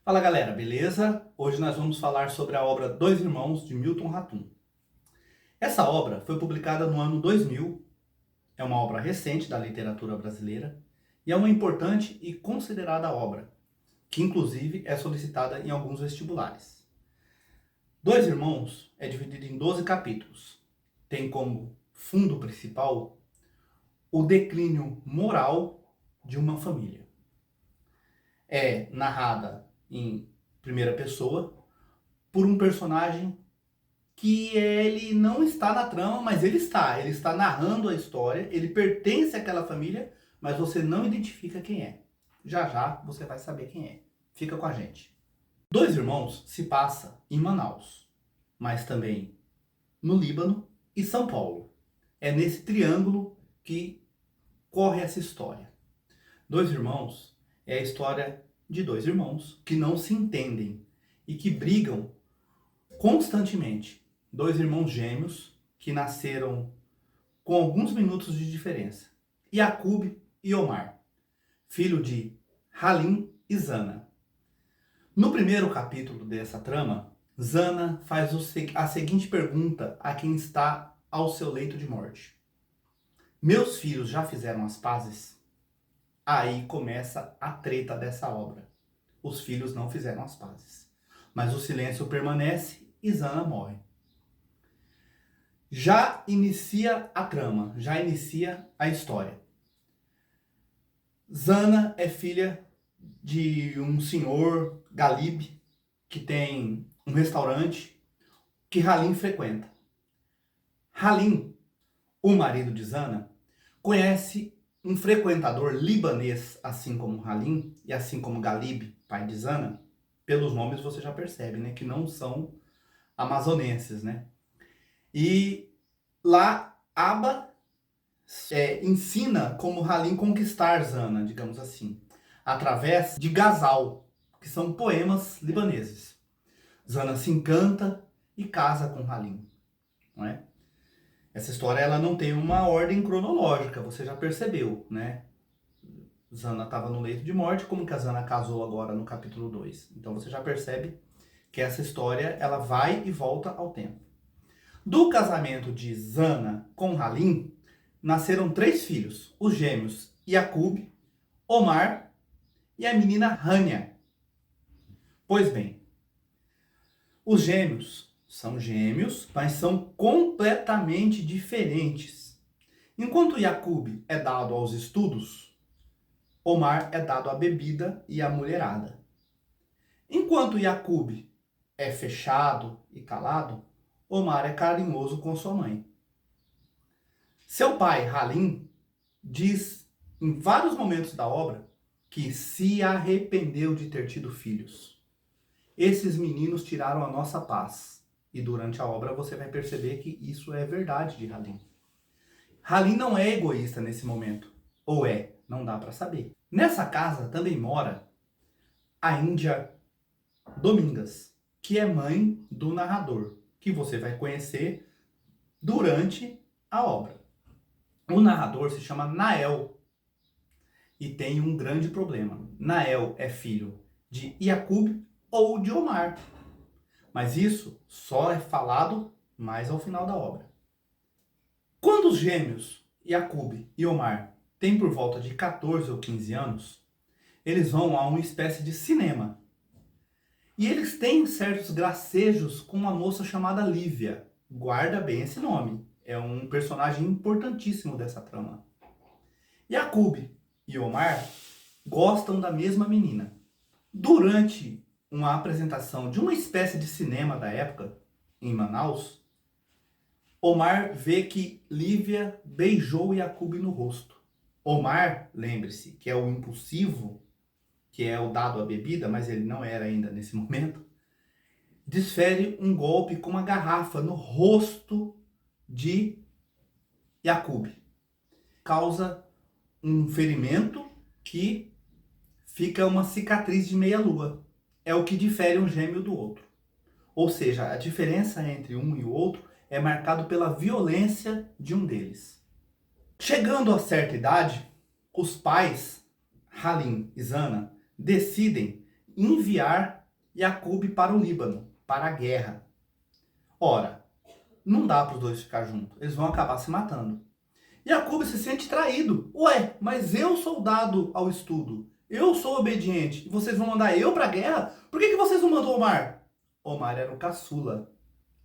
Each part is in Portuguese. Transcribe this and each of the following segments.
Fala galera, beleza? Hoje nós vamos falar sobre a obra Dois Irmãos de Milton Ratum. Essa obra foi publicada no ano 2000, é uma obra recente da literatura brasileira e é uma importante e considerada obra, que inclusive é solicitada em alguns vestibulares. Dois Irmãos é dividido em 12 capítulos. Tem como fundo principal o declínio moral de uma família. É narrada em primeira pessoa por um personagem que ele não está na trama, mas ele está narrando a história, ele pertence àquela família, mas você não identifica quem é. Já já você vai saber quem é. Fica com a gente. Dois Irmãos se passa em Manaus, mas também no Líbano e São Paulo. É nesse triângulo que corre essa história. Dois Irmãos é a história de dois irmãos que não se entendem e que brigam constantemente. Dois irmãos gêmeos que nasceram com alguns minutos de diferença. Yaqub e Omar, filho de Halim e Zana. No primeiro capítulo dessa trama, Zana faz a seguinte pergunta a quem está ao seu leito de morte: meus filhos já fizeram as pazes? Aí começa a treta dessa obra. Os filhos não fizeram as pazes, mas o silêncio permanece e Zana morre. Já inicia a trama, já inicia a história. Zana é filha de um senhor Galib, que tem um restaurante que Halim frequenta. Halim, o marido de Zana, conhece um frequentador libanês, assim como Halim e assim como Galib, pai de Zana. Pelos nomes você já percebe, né, que não são amazonenses, né? E lá Aba ensina como Halim conquistar Zana, digamos assim, através de Ghazal, que são poemas libaneses. Zana se encanta e casa com Halim, não é? Essa história ela não tem uma ordem cronológica, você já percebeu, né? Zana estava no leito de morte, como que a Zana casou agora no capítulo 2. Então você já percebe que essa história ela vai e volta ao tempo. Do casamento de Zana com Halim, nasceram 3 filhos, os gêmeos Yaqub, Omar e a menina Hania. Pois bem, os gêmeos são gêmeos, mas são completamente diferentes. Enquanto Yaqub é dado aos estudos, Omar é dado à bebida e à mulherada. Enquanto Yaqub é fechado e calado, Omar é carinhoso com sua mãe. Seu pai, Halim, diz em vários momentos da obra que se arrependeu de ter tido filhos. Esses meninos tiraram a nossa paz. E durante a obra você vai perceber que isso é verdade de Halim. Halim não é egoísta nesse momento. Ou é? Não dá para saber. Nessa casa também mora a Índia Domingas, que é mãe do narrador, que você vai conhecer durante a obra. O narrador se chama Nael e tem um grande problema. Nael é filho de Yaqub ou de Omar, mas isso só é falado mais ao final da obra. Quando os gêmeos Yaqub e Omar têm por volta de 14 ou 15 anos, eles vão a uma espécie de cinema. E eles têm certos gracejos com uma moça chamada Lívia. Guarda bem esse nome. É um personagem importantíssimo dessa trama. Yaqub e Omar gostam da mesma menina. Durante uma apresentação de uma espécie de cinema da época, em Manaus, Omar vê que Lívia beijou Yaqub no rosto. Omar, lembre-se, que é o impulsivo, que é o dado à bebida, mas ele não era ainda nesse momento, desfere um golpe com uma garrafa no rosto de Yaqub. Causa um ferimento que fica uma cicatriz de meia-lua. É o que difere um gêmeo do outro. Ou seja, a diferença entre um e o outro é marcado pela violência de um deles. Chegando a certa idade, os pais, Halim e Zana, decidem enviar Yacoube para o Líbano, para a guerra. Ora, não dá para os dois ficar juntos, eles vão acabar se matando. Yacoube se sente traído. Ué, mas eu sou dado ao estudo, eu sou obediente, e vocês vão mandar eu para a guerra? Por que vocês não mandam Omar? Omar era o caçula.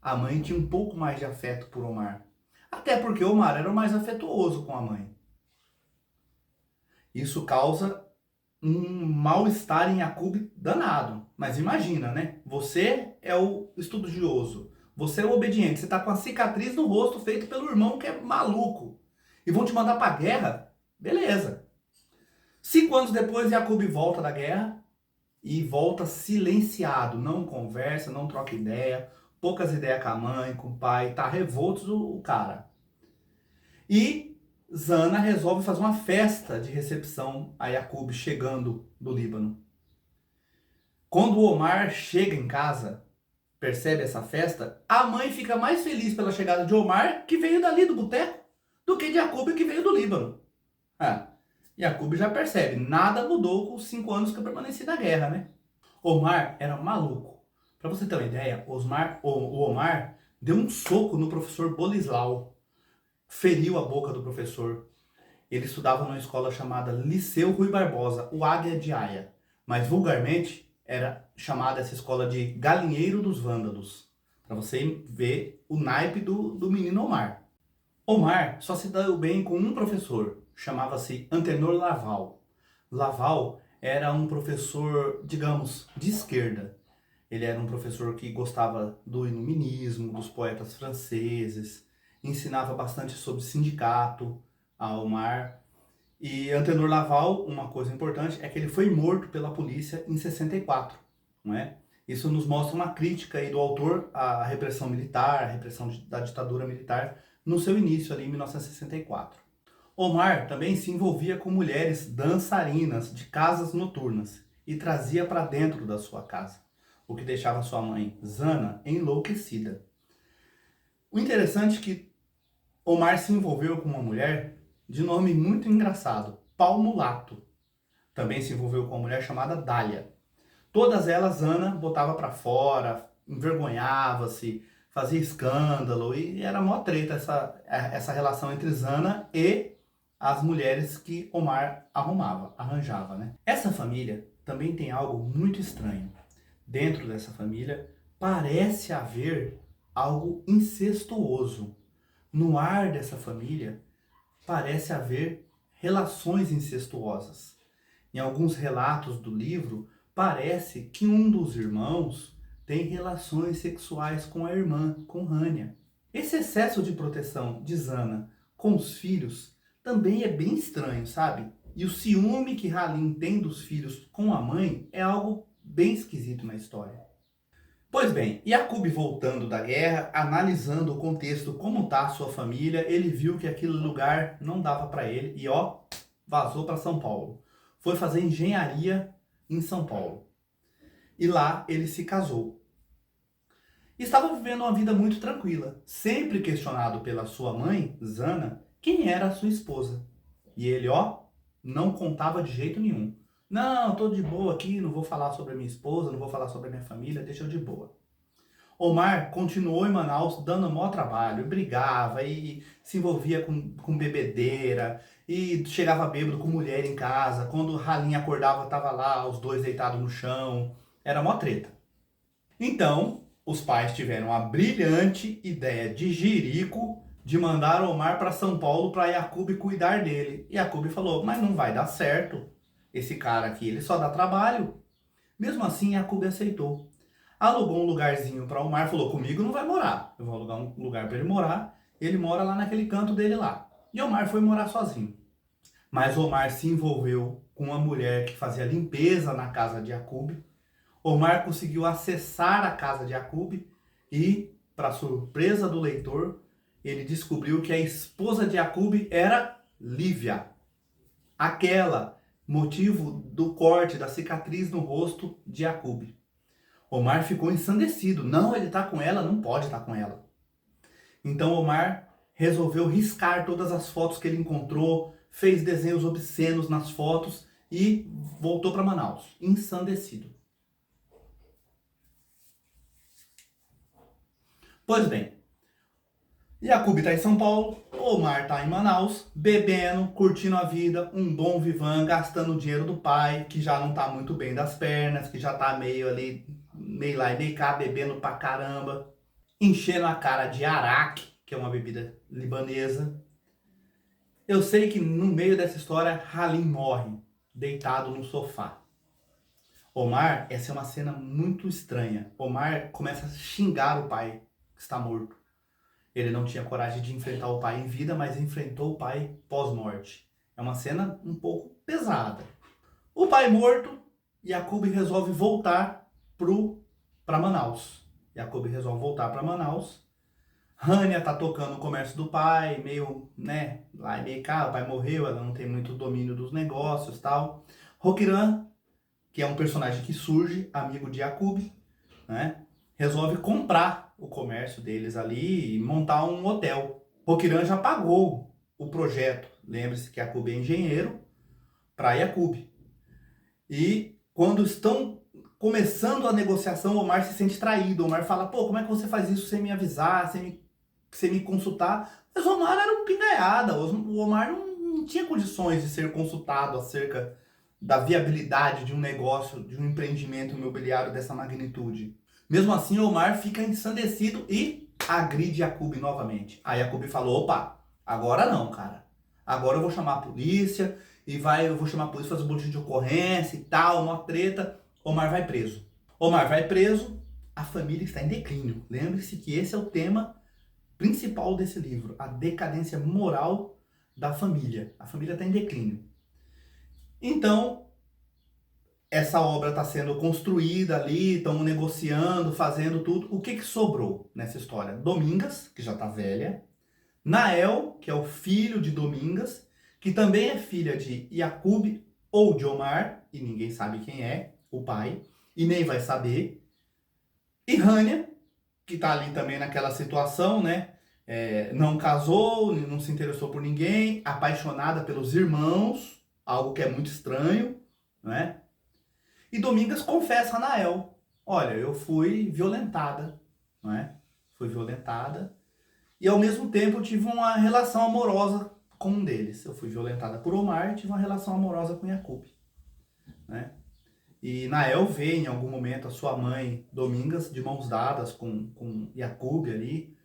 A mãe tinha um pouco mais de afeto por Omar. Até porque Omar era o mais afetuoso com a mãe. Isso causa um mal-estar em Yacoube danado. Mas imagina, né? Você é o estudioso, você é o obediente, você tá com a cicatriz no rosto feita pelo irmão que é maluco. E vão te mandar pra guerra? Beleza. 5 anos depois, Yacoube volta da guerra e volta silenciado. Não conversa, não troca ideia, poucas ideias com a mãe, com o pai, tá revolto o cara. E Zana resolve fazer uma festa de recepção a Yacoube chegando do Líbano. Quando o Omar chega em casa, percebe essa festa, a mãe fica mais feliz pela chegada de Omar, que veio dali do boteco, do que de Yacoube, que veio do Líbano. Yacoube já percebe, nada mudou com os 5 anos que eu permaneci na guerra, né? Omar era maluco. Para você ter uma ideia, o Omar deu um soco no professor Bolislau, feriu a boca do professor. Ele estudava numa escola chamada Liceu Rui Barbosa, o Águia de Aia, mas vulgarmente era chamada essa escola de Galinheiro dos Vândalos, para você ver o naipe do menino Omar. Omar só se deu bem com um professor, chamava-se Antenor Laval. Laval era um professor, digamos, de esquerda. Ele era um professor que gostava do iluminismo, dos poetas franceses, ensinava bastante sobre sindicato a Omar. E Antenor Laval, uma coisa importante, é que ele foi morto pela polícia em 64, não é? Isso nos mostra uma crítica aí do autor à repressão militar, à repressão da ditadura militar, no seu início ali em 1964. Omar também se envolvia com mulheres dançarinas de casas noturnas e trazia para dentro da sua casa, o que deixava sua mãe, Zana, enlouquecida. O interessante é que Omar se envolveu com uma mulher de nome muito engraçado, Palmulato. Também se envolveu com uma mulher chamada Dália. Todas elas, Ana botava para fora, envergonhava-se, fazia escândalo, e era mó treta essa relação entre Zana e as mulheres que Omar arranjava, né? Essa família também tem algo muito estranho. Dentro dessa família parece haver algo incestuoso. No ar dessa família parece haver relações incestuosas. Em alguns relatos do livro, parece que um dos irmãos tem relações sexuais com a irmã, com Rania. Esse excesso de proteção de Zana com os filhos também é bem estranho, sabe? E o ciúme que Halim tem dos filhos com a mãe é algo bem esquisito na história. Pois bem, Yacoube voltando da guerra, analisando o contexto, como está a sua família, ele viu que aquele lugar não dava para ele e vazou para São Paulo. Foi fazer engenharia em São Paulo. E lá ele se casou. Estava vivendo uma vida muito tranquila, sempre questionado pela sua mãe, Zana, quem era a sua esposa. E ele, não contava de jeito nenhum. Não, tô de boa aqui, não vou falar sobre a minha esposa, não vou falar sobre a minha família, deixa eu de boa. Omar continuou em Manaus dando maior trabalho, brigava e se envolvia com bebedeira e chegava bêbado com mulher em casa. Quando Halim acordava, tava lá, os dois deitados no chão. Era mó treta. Então, os pais tiveram a brilhante ideia de Jerico de mandar Omar para São Paulo para Yacoube cuidar dele. E Yacoube falou, mas não vai dar certo. Esse cara aqui, ele só dá trabalho. Mesmo assim, Yacoube aceitou. Alugou um lugarzinho para Omar, falou, comigo não vai morar. Eu vou alugar um lugar para ele morar. Ele mora lá naquele canto dele lá. E Omar foi morar sozinho. Mas Omar se envolveu com uma mulher que fazia limpeza na casa de Yacoube. Omar conseguiu acessar a casa de Yacoube e, para surpresa do leitor, ele descobriu que a esposa de Yacoube era Lívia. Aquela motivo do corte, da cicatriz no rosto de Yacoube. Omar ficou ensandecido. Não, ele está com ela, não pode estar com ela. Então Omar resolveu riscar todas as fotos que ele encontrou, fez desenhos obscenos nas fotos e voltou para Manaus, ensandecido. Pois bem, Yacoub está em São Paulo, Omar está em Manaus, bebendo, curtindo a vida, um bom vivan, gastando o dinheiro do pai, que já não está muito bem das pernas, que já está meio ali, meio lá e meio cá, bebendo pra caramba, enchendo a cara de arak, que é uma bebida libanesa. Eu sei que no meio dessa história, Halim morre, deitado no sofá. Omar, essa é uma cena muito estranha. Omar começa a xingar o pai, que está morto. Ele não tinha coragem de enfrentar o pai em vida, mas enfrentou o pai pós-morte. É uma cena um pouco pesada. O pai morto, Yacoub resolve voltar para Manaus. Yacoub resolve voltar para Manaus. Rania tá tocando o comércio do pai, meio, né, lá e meio cá, o pai morreu, ela não tem muito domínio dos negócios e tal. Rokiran, que é um personagem que surge, amigo de Yacoub, né, resolve comprar o comércio deles ali e montar um hotel. Rokiran já pagou o projeto, lembre-se que Yacoub é engenheiro, para Yacoub. E quando estão começando a negociação, Omar se sente traído. Omar fala, pô, como é que você faz isso sem me avisar, sem me consultar? Mas o Omar era um pingaiada, o Omar não tinha condições de ser consultado acerca da viabilidade de um negócio, de um empreendimento imobiliário dessa magnitude. Mesmo assim, Omar fica ensandecido e agride Yacoub novamente. Aí Yacoub falou, opa, agora não, cara. Agora eu vou chamar a polícia eu vou chamar a polícia, fazer um boletim de ocorrência e tal, uma treta. Omar vai preso. Omar vai preso, a família está em declínio. Lembre-se que esse é o tema principal desse livro, a decadência moral da família. A família está em declínio. Então, essa obra está sendo construída ali, estão negociando, fazendo tudo. O que sobrou nessa história? Domingas, que já está velha. Nael, que é o filho de Domingas, que também é filha de Yacoub ou de Omar, e ninguém sabe quem é, o pai, e nem vai saber. E Rania, que está ali também naquela situação, né? Não casou, não se interessou por ninguém, apaixonada pelos irmãos, algo que é muito estranho, né? E Domingas confessa a Nael, olha, eu fui violentada, não é? Fui violentada, e ao mesmo tempo eu tive uma relação amorosa com um deles. Eu fui violentada por Omar e tive uma relação amorosa com Yacoub, né? E Nael vê em algum momento a sua mãe, Domingas, de mãos dadas com Yacoub ali.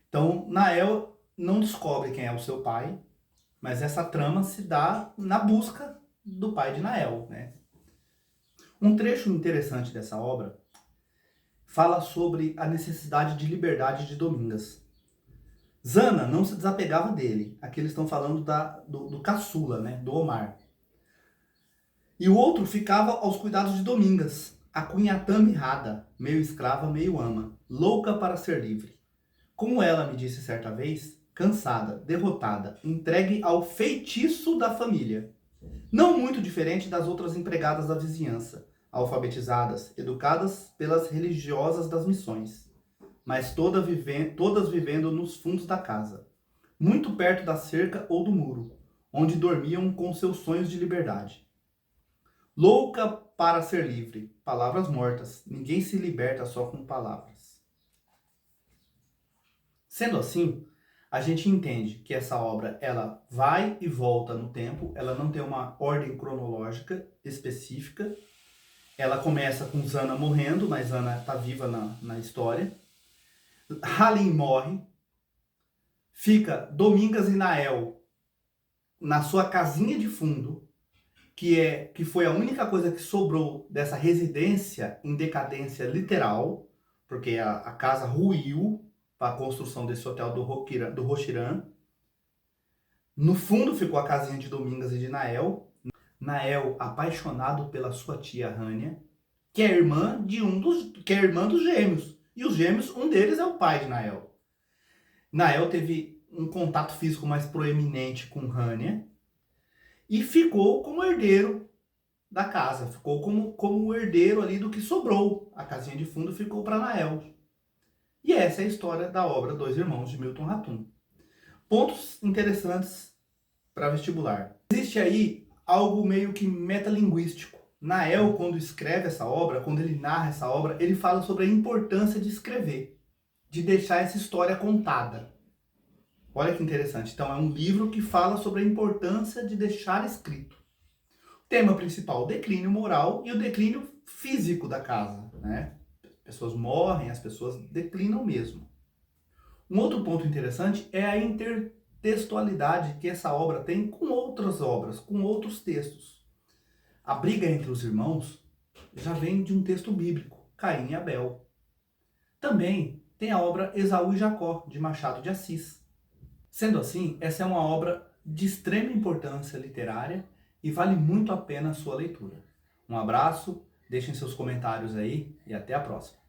Então, Nael não descobre quem é o seu pai, mas essa trama se dá na busca do pai de Nael, né? Um trecho interessante dessa obra fala sobre a necessidade de liberdade de Domingas. Zana não se desapegava dele. Aqui eles estão falando do caçula, né? Do Omar. E o outro ficava aos cuidados de Domingas, a cunhatã mirrada, meio escrava, meio ama, louca para ser livre. Como ela me disse certa vez, cansada, derrotada, entregue ao feitiço da família. Não muito diferente das outras empregadas da vizinhança, alfabetizadas, educadas pelas religiosas das missões, mas todas vivendo nos fundos da casa, muito perto da cerca ou do muro, onde dormiam com seus sonhos de liberdade. Louca para ser livre, palavras mortas, ninguém se liberta só com palavras. Sendo assim, a gente entende que essa obra ela vai e volta no tempo, ela não tem uma ordem cronológica específica. Ela começa com Zana morrendo, mas Zana está viva na história. Halim morre, fica Domingas e Nael na sua casinha de fundo, que foi a única coisa que sobrou dessa residência em decadência literal, porque a casa ruiu para a construção desse hotel do Rochiran. No fundo ficou a casinha de Domingas e de Nael. Nael apaixonado pela sua tia Rania, que é irmã dos gêmeos. E os gêmeos, um deles é o pai de Nael. Nael teve um contato físico mais proeminente com Rania e ficou como herdeiro da casa. Ficou como o herdeiro ali do que sobrou. A casinha de fundo ficou para Nael. E essa é a história da obra Dois Irmãos, de Milton Ratum. Pontos interessantes para vestibular. Existe aí algo meio que metalinguístico. Nael, quando escreve essa obra, quando ele narra essa obra, ele fala sobre a importância de escrever. de deixar essa história contada. Olha que interessante. Então, é um livro que fala sobre a importância de deixar escrito. Tema principal, o declínio moral e o declínio físico da casa, né? As pessoas morrem, as pessoas declinam mesmo. Um outro ponto interessante é a intertextualidade que essa obra tem com outras obras, com outros textos. A briga entre os irmãos já vem de um texto bíblico, Caim e Abel. Também tem a obra Esaú e Jacó, de Machado de Assis. Sendo assim, essa é uma obra de extrema importância literária e vale muito a pena a sua leitura. Um abraço, deixem seus comentários aí e até a próxima.